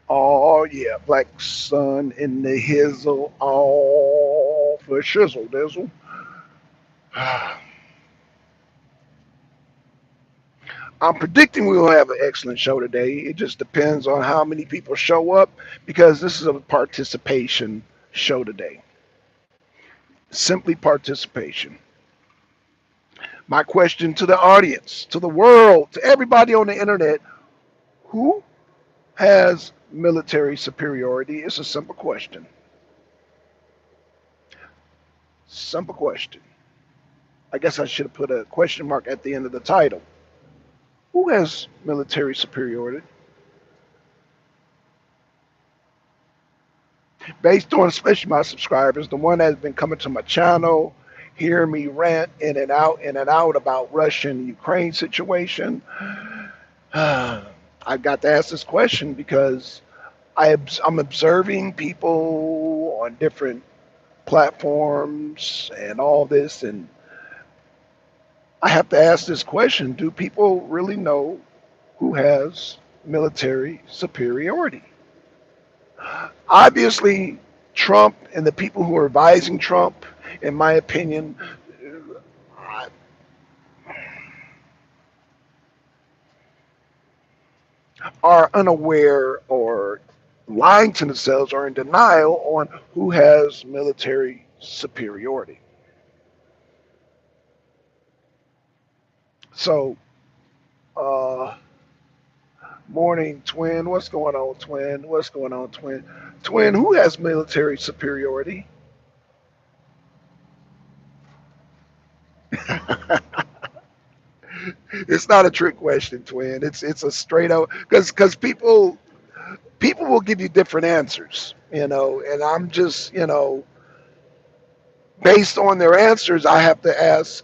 Oh yeah, black sun in the hizzle, all for shizzle dizzle. I'm predicting we will have an excellent show today. It just depends on how many people show up because this is a participation show today. Simply participation. My question to the audience, to the world, to everybody on the internet, who has military superiority? It's a simple question. Simple question. I guess I should have put a question mark at the end of the title. Who has military superiority? Based on especially my subscribers, the one that's been coming to my channel, hearing me rant in and out about Russia and Ukraine situation. I got to ask this question because I'm observing people on different platforms and all this, and I have to ask this question: do people really know who has military superiority? Obviously, Trump and the people who are advising Trump, in my opinion, are unaware or lying to themselves or in denial on who has military superiority. So, uh, morning, twin. What's going on, twin? What's going on, twin? Twin, who has military superiority? It's not a trick question, twin. It's a straight out because people will give you different answers, and I'm just based on their answers, I have to ask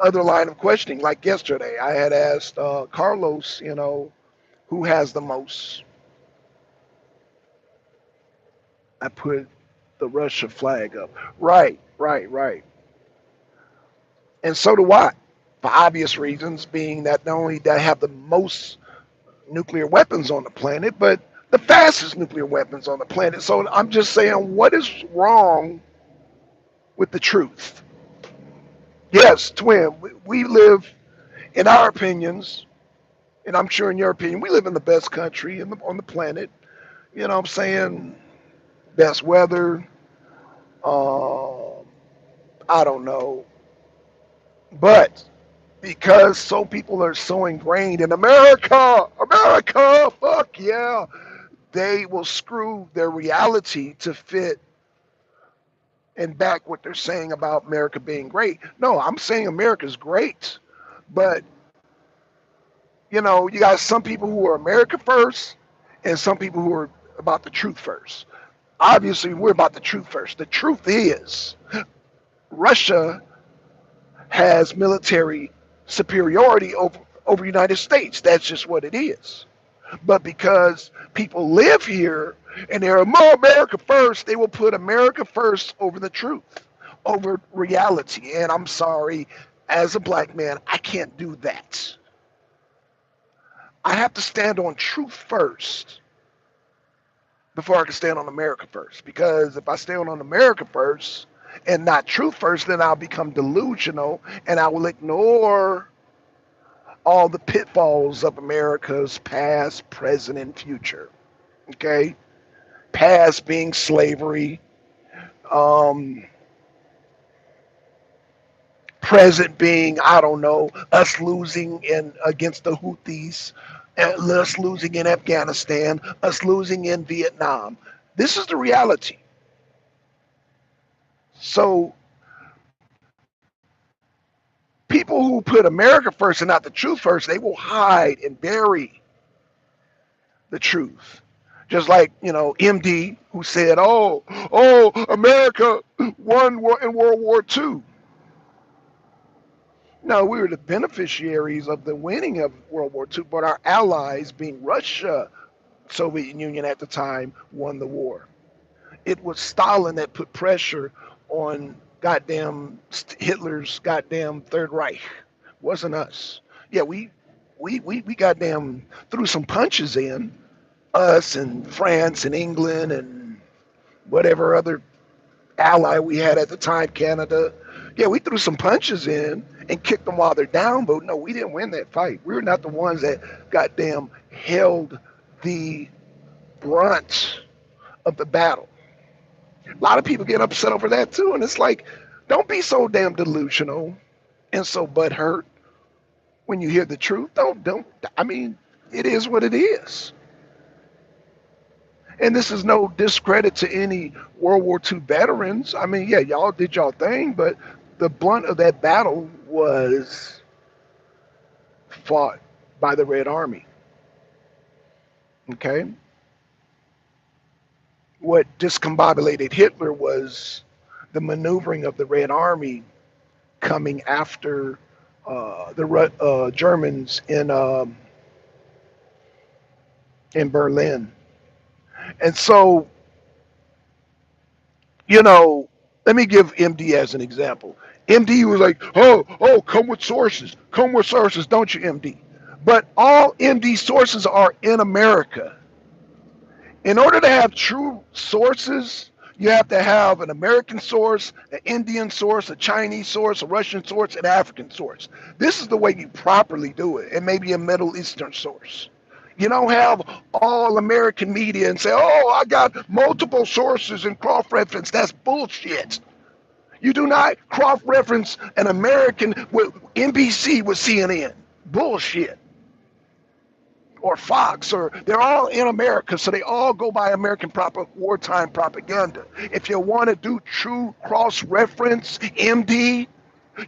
other line of questioning. Like yesterday, I had asked Carlos, who has the most. I put the Russia flag up. Right, right, right. And so do I, for obvious reasons, being that not only they have the most nuclear weapons on the planet, but the fastest nuclear weapons on the planet. So I'm just saying, what is wrong with the truth? Yes, twin, we live, in our opinions, and I'm sure in your opinion, we live in the best country on the planet. You know what I'm saying? Best weather. Uh, I don't know. But because so people are so ingrained in America, America, fuck yeah, they will screw their reality to fit and back what they're saying about America being great. No, I'm saying America's great, but you got some people who are America first and some people who are about the truth first. Obviously, we're about the truth first. The truth is Russia has military superiority over United States. That's just what it is. But because people live here and they're more America first, they will put America first over the truth, over reality. And I'm sorry, as a black man, I can't do that. I have to stand on truth first before I can stand on America first. Because if I stand on America first and not truth first, then I'll become delusional and I will ignore all the pitfalls of America's past, present, and future. Okay? Past being slavery, um, present being, I don't know, us losing in against the Houthis, us losing in Afghanistan, us losing in Vietnam. This is the reality. So people who put America first and not the truth first, they will hide and bury the truth. Just like, MD who said, oh, America won in World War II. No, we were the beneficiaries of the winning of World War II, but our allies, being Russia, Soviet Union at the time, won the war. It was Stalin that put pressure on goddamn Hitler's goddamn Third Reich. Wasn't us. Yeah, we goddamn threw some punches in, us and France and England and whatever other ally we had at the time, Canada. Yeah, we threw some punches in and kicked them while they're down, but no, we didn't win that fight. We were not the ones that goddamn held the brunt of the battle. A lot of people get upset over that too, and it's like, don't be so damn delusional and so butthurt when you hear the truth. Don't. I mean, it is what it is. And this is no discredit to any World War II veterans. I mean, yeah, y'all did y'all thing, but the blunt of that battle was fought by the Red Army. Okay? What discombobulated Hitler was the maneuvering of the Red Army coming after the Germans in Berlin. And so, you know, let me give MD as an example. MD was like, oh, come with sources. Come with sources, don't you, MD? But all MD sources are in America. In order to have true sources, you have to have an American source, an Indian source, a Chinese source, a Russian source, an African source. This is the way you properly do it, and maybe a Middle Eastern source. You don't have all American media and say, oh, I got multiple sources and cross-reference. That's bullshit. You do not cross-reference an American with NBC with CNN. Bullshit. Or Fox, or they're all in America, so they all go by American wartime propaganda. If you want to do true cross-reference, MD,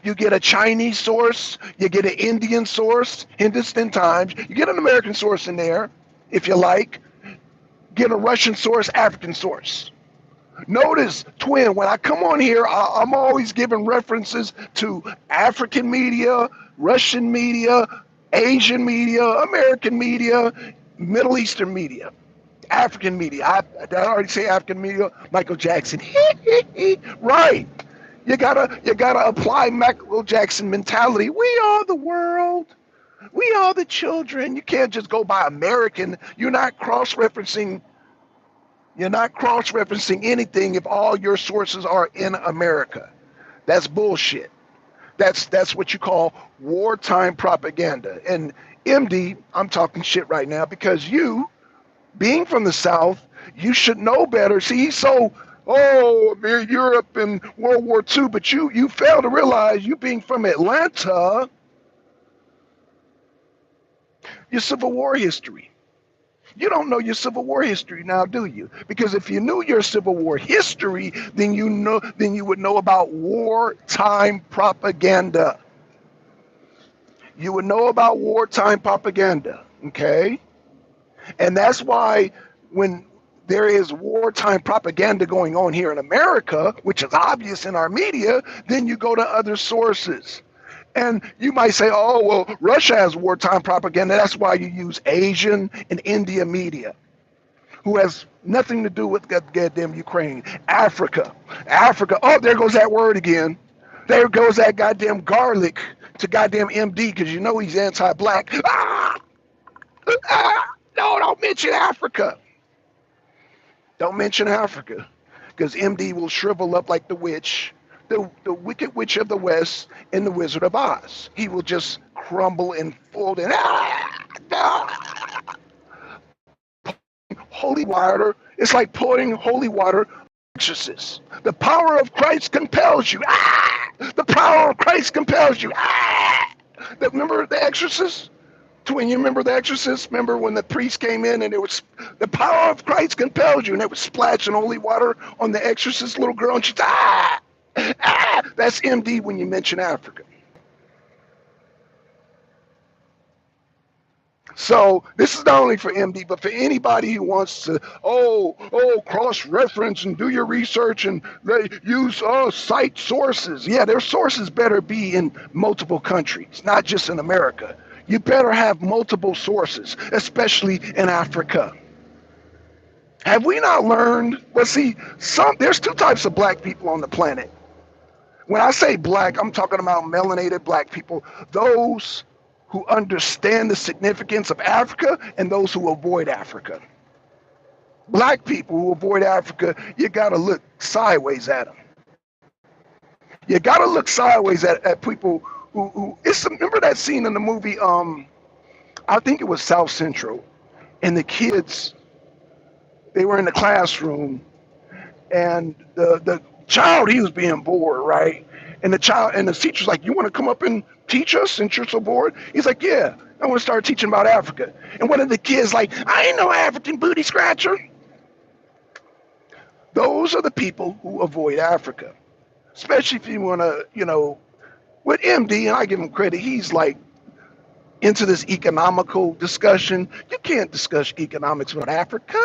you get a Chinese source, you get an Indian source, Hindustan Times, you get an American source in there, if you like, get a Russian source, African source. Notice, twin, when I come on here, I'm always giving references to African media, Russian media, Asian media, American media, Middle Eastern media, African media. Did I already say African media? Michael Jackson. Right. You gotta apply Michael Jackson mentality. We are the world. We are the children. You can't just go by American. You're not cross-referencing anything if all your sources are in America. That's bullshit. That's what you call wartime propaganda. And MD, I'm talking shit right now because you, being from the South, you should know better. See, he's so, oh, man, Europe and World War II, but you fail to realize, you being from Atlanta, your Civil War history. You don't know your Civil War history now, do you? Because if you knew your Civil War history, then you would know about wartime propaganda. You would know about wartime propaganda, okay? And that's why when there is wartime propaganda going on here in America, which is obvious in our media, then you go to other sources. And you might say, oh, well, Russia has wartime propaganda. That's why you use Asian and India media, who has nothing to do with goddamn Ukraine. Africa. Oh, there goes that word again. There goes that goddamn garlic to goddamn MD, because you know he's anti-black. No, don't mention Africa. Don't mention Africa, because MD will shrivel up like the witch. The Wicked Witch of the West in The Wizard of Oz. He will just crumble and fold and holy water. It's like pouring holy water. Exorcist. The power of Christ compels you. The power of Christ compels you. Remember The Exorcist? Twin, you remember The Exorcist? Remember when the priest came in and it was the power of Christ compels you, and it was splashing holy water on the Exorcist little girl, and she's that's MD when you mention Africa. So this is not only for MD, but for anybody who wants to, cross-reference and do your research and use cite sources. Yeah, their sources better be in multiple countries, not just in America. You better have multiple sources, especially in Africa. Have we not learned? Well, see, there's two types of black people on the planet. When I say black, I'm talking about melanated black people, those who understand the significance of Africa and those who avoid Africa. Black people who avoid Africa, you got to look sideways at them. You got to look sideways at people who it's remember that scene in the movie I think it was South Central, and the kids, they were in the classroom, and the child, he was being bored, right? And the child and the teacher's like, "You want to come up and teach us since you're so bored?" He's like, "Yeah, I want to start teaching about Africa." And one of the kids like, "I ain't no African booty scratcher." Those are the people who avoid Africa, especially if you want to, with MD, and I give him credit, he's like into this economical discussion. You can't discuss economics with Africa.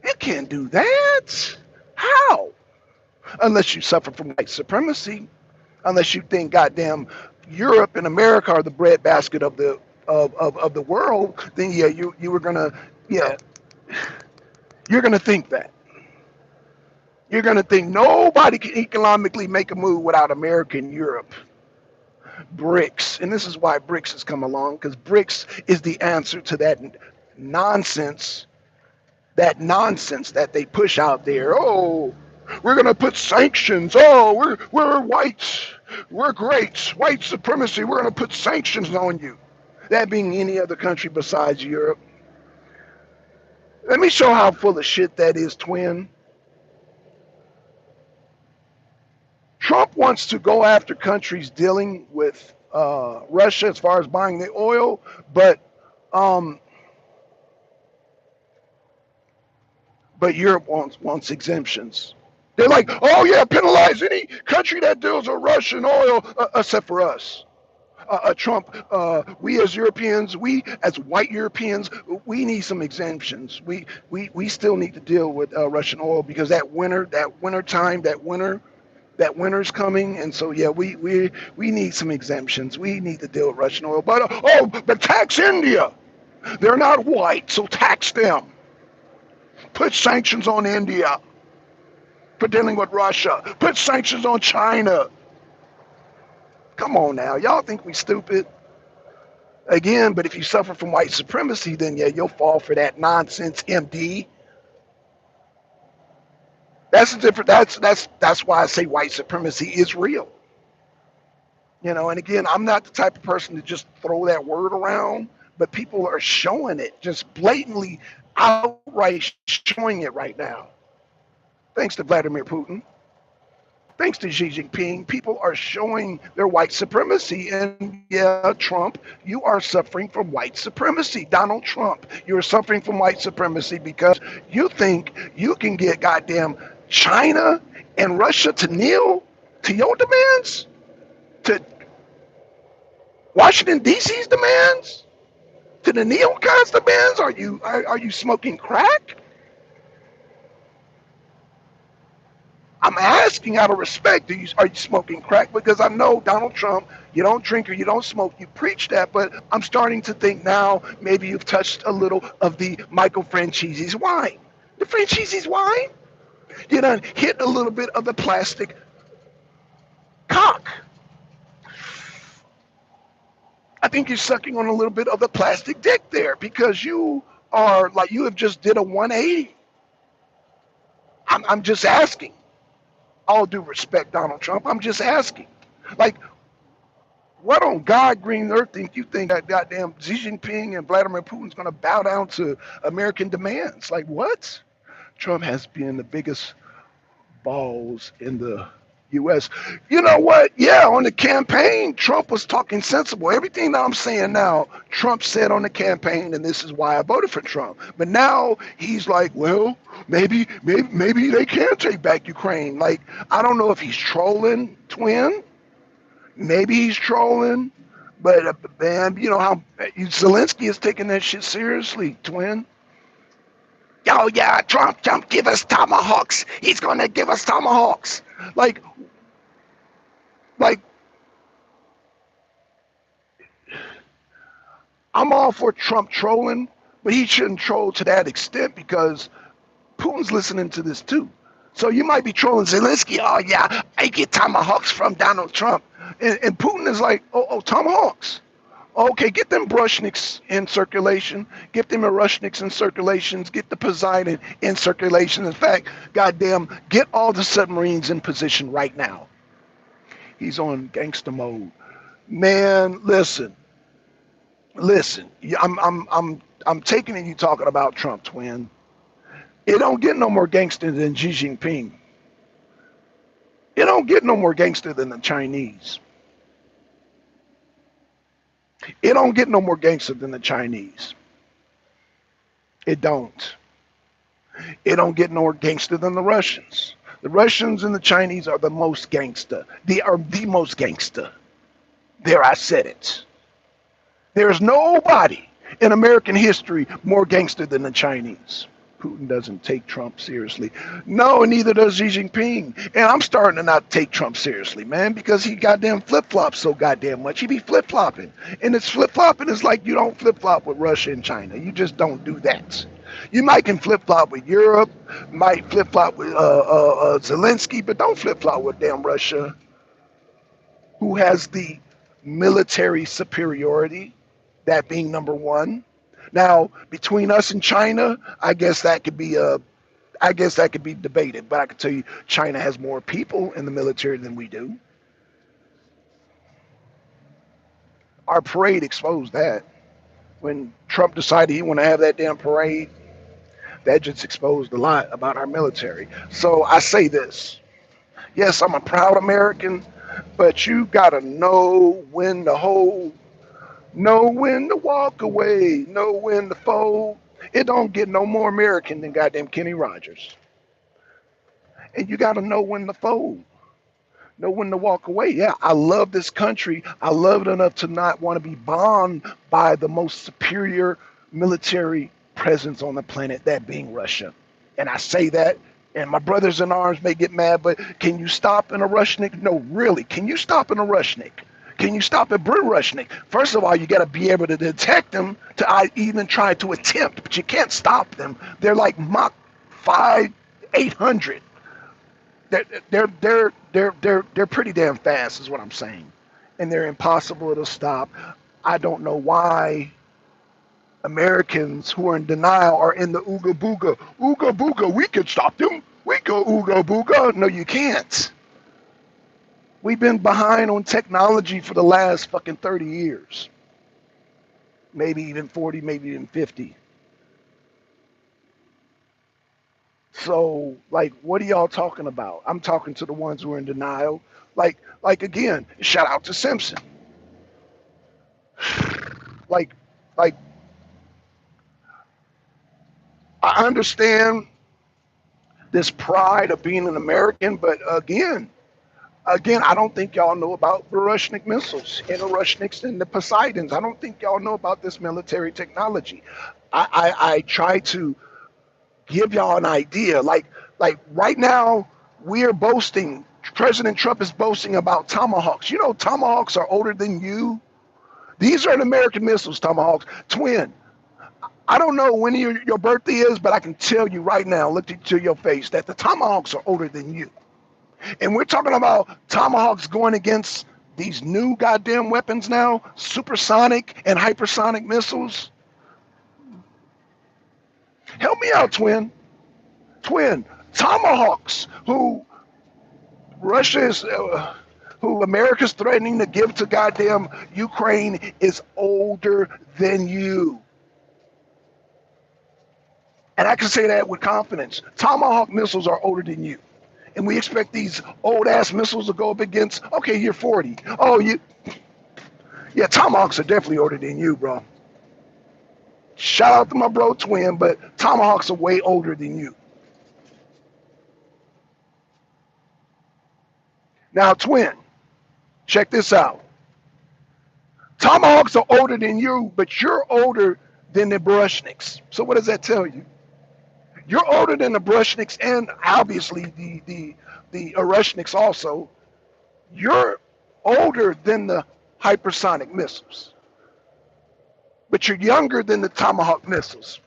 You can't do that. How? Unless you suffer from white supremacy, unless you think goddamn Europe and America are the breadbasket of the world, then yeah, you were gonna, yeah, you're gonna think that. You're gonna think nobody can economically make a move without America and Europe. BRICS, and this is why BRICS has come along, because BRICS is the answer to nonsense, that nonsense that they push out there. Oh, we're gonna put sanctions. Oh, we're whites. We're great. White supremacy. We're gonna put sanctions on you. That being any other country besides Europe. Let me show how full of shit that is, twin. Trump wants to go after countries dealing with Russia as far as buying the oil, but um, Europe wants exemptions. They're like, oh yeah, penalize any country that deals with Russian oil except for us. Trump, we as Europeans, we as white Europeans, we need some exemptions. We still need to deal with Russian oil because that winter's coming, and so yeah, we need some exemptions. We need to deal with Russian oil, but tax India. They're not white, so tax them. Put sanctions on India for dealing with Russia. Put sanctions on China. Come on now, y'all think we stupid? Again, but if you suffer from white supremacy, then yeah, you'll fall for that nonsense, MD. That's the different. That's why I say white supremacy is real. And again, I'm not the type of person to just throw that word around, but people are showing it, just blatantly, outright showing it right now. Thanks to Vladimir Putin, thanks to Xi Jinping, people are showing their white supremacy. And yeah, Trump, you are suffering from white supremacy. Donald Trump, you're suffering from white supremacy because you think you can get goddamn China and Russia to kneel to your demands, to Washington D.C.'s demands, to the neocons' demands. Are you smoking crack? I'm asking out of respect, are you smoking crack? Because I know Donald Trump, you don't drink or you don't smoke, you preach that, but I'm starting to think now maybe you've touched a little of the Michael Francese's wine. The Francese's wine? You done hit a little bit of the plastic cock. I think you're sucking on a little bit of the plastic dick there because you are like you have just did a 180. I'm just asking. All due respect, Donald Trump, I'm just asking. Like, what on God green earth you think that goddamn Xi Jinping and Vladimir Putin's going to bow down to American demands? Like, what? Trump has been the biggest balls in the U.S. You know what? Yeah, on the campaign, Trump was talking sensible. Everything that I'm saying now, Trump said on the campaign, and this is why I voted for Trump. But now he's like, well, maybe they can take back Ukraine. Like, I don't know if he's trolling, twin. Maybe he's trolling, but man, you know how Zelensky is taking that shit seriously, twin. Yo, yeah, Trump, give us tomahawks. He's gonna give us tomahawks. Like, like, I'm all for Trump trolling, but he shouldn't troll to that extent because Putin's listening to this too. So you might be trolling Zelensky. Oh yeah, I get tomahawks from Donald Trump, and Putin is like, oh tomahawks. Okay, get them Brushniks in circulation. Get them Rushniks in circulations. Get the Poseidon in circulation. In fact, goddamn, get all the submarines in position right now. He's on gangster mode. Man, listen, listen. I'm taking it you talking about Trump, twin. It don't get no more gangster than Xi Jinping. It don't get no more gangster than the Chinese. It don't get no more gangster than the Chinese. It don't. It don't get no more gangster than the Russians. The Russians and the Chinese are the most gangster. They are the most gangster. There, I said it. There's nobody in American history more gangster than the Chinese. Putin doesn't take Trump seriously. No, and neither does Xi Jinping. And I'm starting to not take Trump seriously, man, because he goddamn flip-flops so goddamn much. He be flip-flopping. And it's flip-flopping is like you don't flip-flop with Russia and China. You just don't do that. You might can flip-flop with Europe, might flip-flop with Zelensky, but don't flip-flop with damn Russia, who has the military superiority, that being number one. Now, between us and China, I guess that could be debated, but I can tell you China has more people in the military than we do. Our parade exposed that. When Trump decided he want to have that damn parade, that just exposed a lot about our military. So I say this. Yes, I'm a proud American, but you gotta know when to hold, know when to walk away, know when to fold. It don't get no more American than goddamn Kenny Rogers. And you gotta know when to fold, know when to walk away. Yeah, I love this country. I love it enough to not want to be bombed by the most superior military presence on the planet, that being Russia. And I say that, and my brothers in arms may get mad, but can you stop in a Rushnik? No, really. Can you stop in a Rushnik? Can you stop a Brit Rushnik? First of all, you got to be able to detect them to even try to attempt, but you can't stop them. They're like Mach 5, 800. They're pretty damn fast, is what I'm saying, and they're impossible to stop. I don't know why Americans who are in denial are in the ooga booga. Ooga booga, we could stop them. We go ooga booga. No, you can't. We've been behind on technology for the last fucking 30 years. Maybe even 40, maybe even 50. So, like, what are y'all talking about? I'm talking to the ones who are in denial. Like again, shout out to Simpson. Like, like, I understand this pride of being an American, but again, I don't think y'all know about the Rushnik missiles and the Rushniks and the Poseidons. I don't think y'all know about this military technology. I try to give y'all an idea. Like right now, we're boasting. President Trump is boasting about Tomahawks. You know, Tomahawks are older than you. These are an American missiles, Tomahawks. Twin, I don't know when your birthday is, but I can tell you right now, look into your face, that the Tomahawks are older than you. And we're talking about Tomahawks going against these new goddamn weapons now, supersonic and hypersonic missiles. Help me out, twin. Twin, Tomahawks, Russia is, who America's threatening to give to goddamn Ukraine, is older than you. And I can say that with confidence. Tomahawk missiles are older than you. And we expect these old ass missiles to go up against, okay, you're 40. Oh, yeah, Tomahawks are definitely older than you, bro. Shout out to my bro Twin, but Tomahawks are way older than you. Now, Twin, check this out. Tomahawks are older than you, but you're older than the Brushniks. So what does that tell you? You're older than the Brushniks and obviously the Rushniks also. You're older than the hypersonic missiles, but you're younger than the Tomahawk missiles.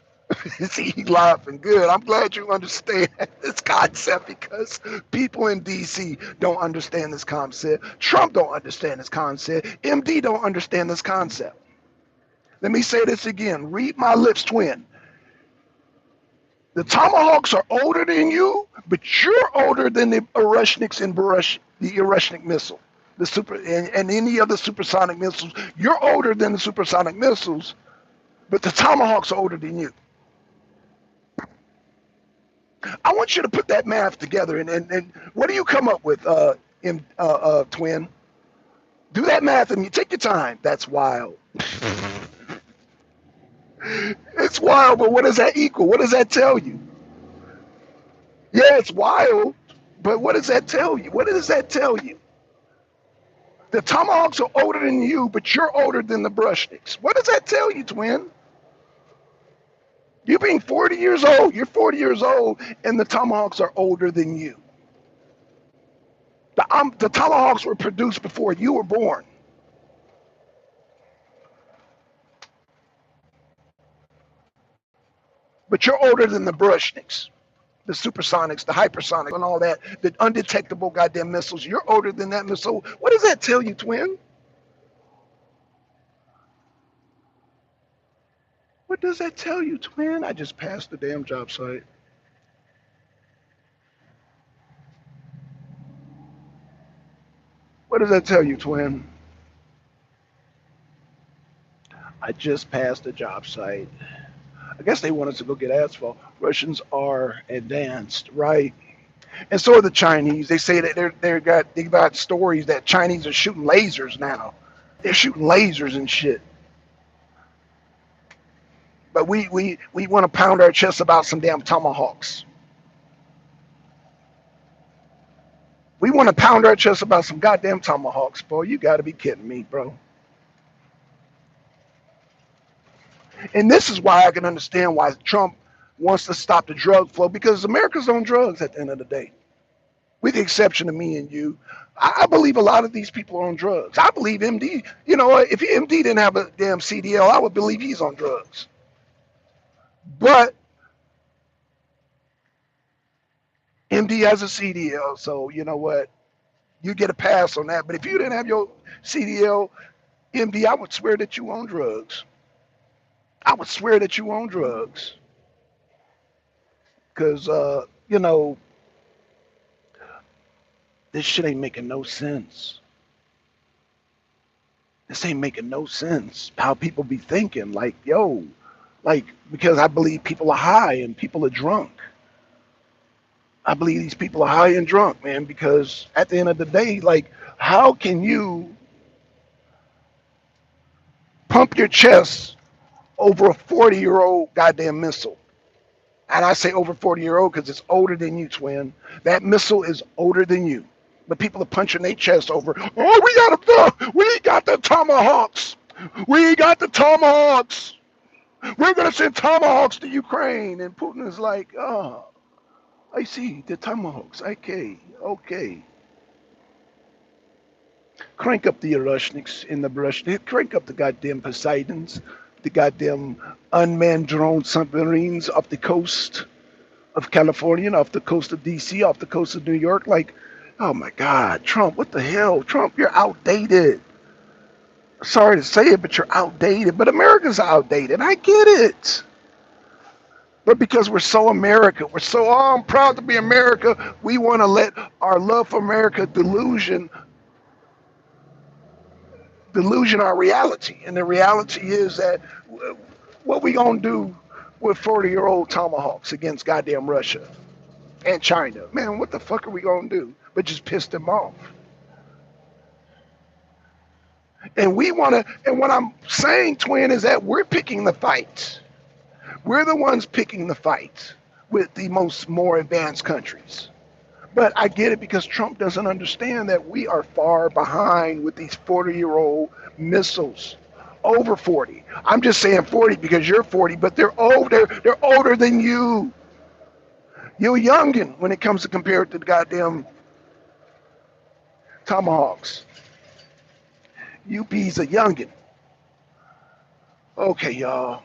See, he's laughing. Good. I'm glad you understand this concept, because people in DC don't understand this concept. Trump don't understand this concept. MD don't understand this concept. Let me say this again. Read my lips, twin. The Tomahawks are older than you, but you're older than the Orushniks and the Orushnik missile, and any other supersonic missiles. You're older than the supersonic missiles, but the Tomahawks are older than you. I want you to put that math together, and what do you come up with, twin? Do that math and you take your time. That's wild. It's wild, but what does that equal? What does that tell you? Yeah, it's wild, but what does that tell you? What does that tell you? The Tomahawks are older than you, but you're older than the Brushnicks. What does that tell you, twin? You being 40 years old, you're 40 years old, and the Tomahawks are older than you. The Tomahawks were produced before you were born. But you're older than the Brushnicks, the supersonics, the hypersonics, and all that, the undetectable goddamn missiles. You're older than that missile. What does that tell you, twin? What does that tell you, twin? I just passed the damn job site. What does that tell you, twin? I just passed the job site. I guess they want us to go get asphalt. Russians are advanced, right? And so are the Chinese. They say that they got stories that Chinese are shooting lasers now. They're shooting lasers and shit. But we want to pound our chests about some damn tomahawks. We want to pound our chests about some goddamn tomahawks, boy. You got to be kidding me, bro. And this is why I can understand why Trump wants to stop the drug flow, because America's on drugs at the end of the day, with the exception of me and you. I believe a lot of these people are on drugs. I believe MD, you know, if MD didn't have a damn CDL, I would believe he's on drugs. But MD has a CDL, so you know what? You get a pass on that. But if you didn't have your CDL, MD, I would swear that you on drugs. I would swear that you on drugs. Because, you know, this shit ain't making no sense. This ain't making no sense. How people be thinking, like, yo, like, because I believe people are high and people are drunk. I believe these people are high and drunk, man, because at the end of the day, like, how can you pump your chest over a 40-year-old goddamn missile? And I say over 40-year-old because it's older than you, twin. That missile is older than you. But people are punching their chest over, oh, we got the tomahawks. We got the tomahawks. We're going to send tomahawks to Ukraine. And Putin is like, oh, I see, the tomahawks. Okay, okay. Crank up the Orushniks in the brush. Crank up the goddamn Poseidons, the goddamn unmanned drone submarines off the coast of California, off the coast of DC, off the coast of New York. Like, oh my God, Trump, what the hell? Trump, you're outdated. Sorry to say it, but you're outdated. But America's outdated. I get it. But because we're so American, we're so, oh, I'm proud to be America, we want to let our love for America delusion our reality. And the reality is that what we gonna do with 40-year-old tomahawks against goddamn Russia and China? Man, what the fuck are we gonna do? But just piss them off. And we wanna, and what I'm saying, twin, is that we're picking the fight. We're the ones picking the fight with the more advanced countries. But I get it, because Trump doesn't understand that we are far behind with these 40-year-old missiles. Over 40. I'm just saying 40 because you're 40, but they're older. They're older than you. You're youngin' when it comes to compare it to the goddamn tomahawks. UP's a youngin'. Okay, y'all.